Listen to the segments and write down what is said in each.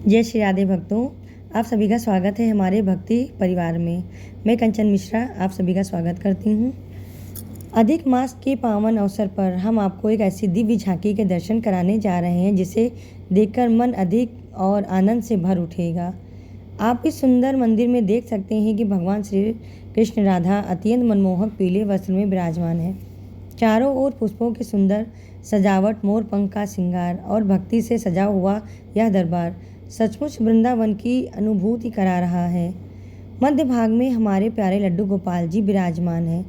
जय श्री राधे भक्तों, आप सभी का स्वागत है हमारे भक्ति परिवार में। मैं कंचन मिश्रा आप सभी का स्वागत करती हूँ। अधिक मास के पावन अवसर पर हम आपको एक ऐसी दिव्य झांकी के दर्शन कराने जा रहे हैं जिसे देखकर मन अधिक और आनंद से भर उठेगा। आप इस सुंदर मंदिर में देख सकते हैं कि भगवान श्री कृष्ण राधा अत्यंत मनमोहक पीले वस्त्र में विराजमान है। चारों ओर पुष्पों की सुंदर सजावट, मोर पंख का श्रृंगार और भक्ति से सजा हुआ यह दरबार सचमुच वृंदावन की अनुभूति करा रहा है। मध्य भाग में हमारे प्यारे लड्डू गोपाल जी विराजमान हैं।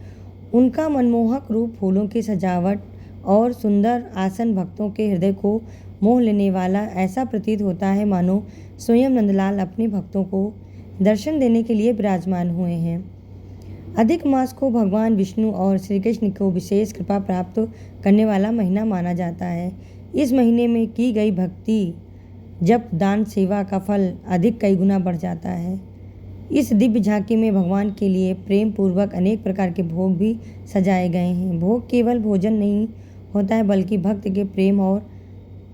उनका मनमोहक रूप, फूलों की सजावट और सुंदर आसन भक्तों के हृदय को मोह लेने वाला ऐसा प्रतीत होता है मानो स्वयं नंदलाल अपने भक्तों को दर्शन देने के लिए विराजमान हुए हैं। अधिक मास को भगवान विष्णु और श्री कृष्ण को विशेष कृपा प्राप्त करने वाला महीना माना जाता है। इस महीने में की गई भक्ति, जप, दान, सेवा का फल अधिक कई गुना बढ़ जाता है। इस दिव्य झांकी में भगवान के लिए प्रेम पूर्वक अनेक प्रकार के भोग भी सजाए गए हैं। भोग केवल भोजन नहीं होता है बल्कि भक्त के प्रेम और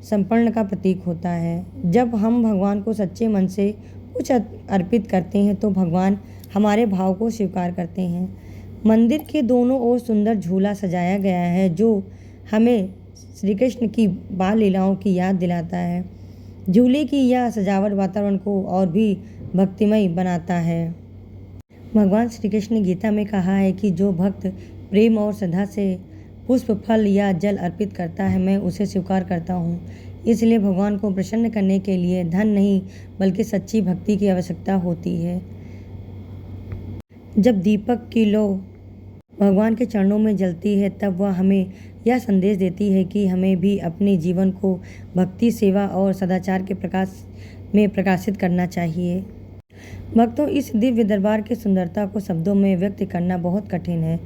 समर्पण का प्रतीक होता है। जब हम भगवान को सच्चे मन से कुछ अर्पित करते हैं तो भगवान हमारे भाव को स्वीकार करते हैं। मंदिर के दोनों ओर सुंदर झूला सजाया गया है जो हमें श्री कृष्ण की बाल लीलाओं की याद दिलाता है। झूले की यह सजावट वातावरण को और भी भक्तिमय बनाता है। भगवान श्री कृष्ण ने गीता में कहा है कि जो भक्त प्रेम और श्रद्धा से पुष्प, फल या जल अर्पित करता है, मैं उसे स्वीकार करता हूँ। इसलिए भगवान को प्रसन्न करने के लिए धन नहीं बल्कि सच्ची भक्ति की आवश्यकता होती है। जब दीपक की लौ भगवान के चरणों में जलती है तब वह हमें यह संदेश देती है कि हमें भी अपने जीवन को भक्ति, सेवा और सदाचार के प्रकाश में प्रकाशित करना चाहिए। भक्तों, इस दिव्य दरबार की सुंदरता को शब्दों में व्यक्त करना बहुत कठिन है।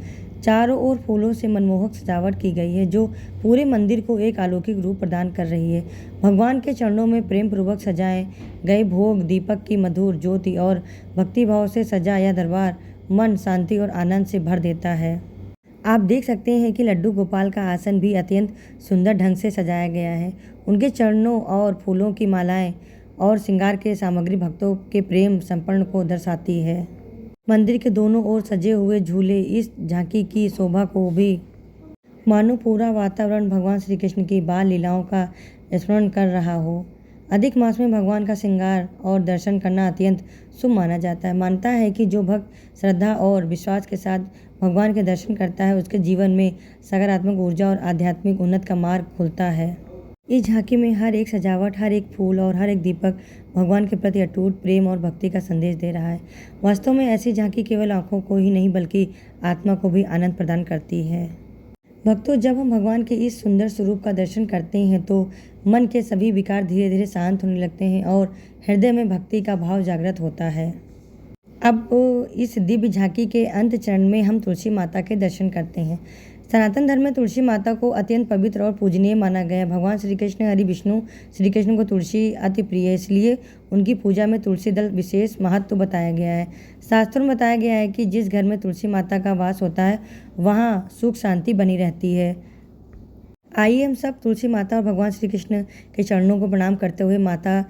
चारों ओर फूलों से मनमोहक सजावट की गई है जो पूरे मंदिर को एक अलौकिक रूप प्रदान कर रही है। भगवान के चरणों में प्रेम पूर्वक सजाए गए भोग, दीपक की मधुर ज्योति और भक्तिभाव से सजा यह दरबार मन शांति और आनंद से भर देता है। आप देख सकते हैं कि लड्डू गोपाल का आसन भी अत्यंत सुंदर ढंग से सजाया गया है। उनके चरणों और फूलों की मालाएं और श्रृंगार के सामग्री भक्तों के प्रेम समर्पण को दर्शाती है। मंदिर के दोनों ओर सजे हुए झूले इस झांकी की शोभा को भी मानो पूरा वातावरण भगवान श्री कृष्ण की बाल लीलाओं का स्मरण कर रहा हो। अधिक मास में भगवान का श्रृंगार और दर्शन करना अत्यंत शुभ माना जाता है। मानता है कि जो भक्त श्रद्धा और विश्वास के साथ भगवान के दर्शन करता है उसके जीवन में सकारात्मक ऊर्जा और आध्यात्मिक उन्नति का मार्ग खुलता है। इस झांकी में हर एक सजावट, हर एक फूल और हर एक दीपक भगवान के प्रति अटूट प्रेम और भक्ति का संदेश दे रहा है। वास्तव में ऐसी झांकी केवल आंखों को ही नहीं बल्कि आत्मा को भी आनंद प्रदान करती है। भक्तों, जब हम भगवान के इस सुंदर स्वरूप का दर्शन करते हैं तो मन के सभी विकार धीरे धीरे शांत होने लगते हैं और हृदय में भक्ति का भाव जागृत होता है। अब इस दिव्य झांकी के अंत चरण में हम तुलसी माता के दर्शन करते हैं। सनातन धर्म में तुलसी माता को अत्यंत पवित्र और पूजनीय माना गया है। भगवान श्री कृष्ण, हरि विष्णु श्री कृष्ण को तुलसी अति प्रिय है, इसलिए उनकी पूजा में तुलसी दल विशेष महत्व बताया गया है। शास्त्रों में बताया गया है कि जिस घर में तुलसी माता का वास होता है वहाँ सुख शांति बनी रहती है। आइए हम सब तुलसी माता और भगवान श्री कृष्ण के चरणों को प्रणाम करते हुए माता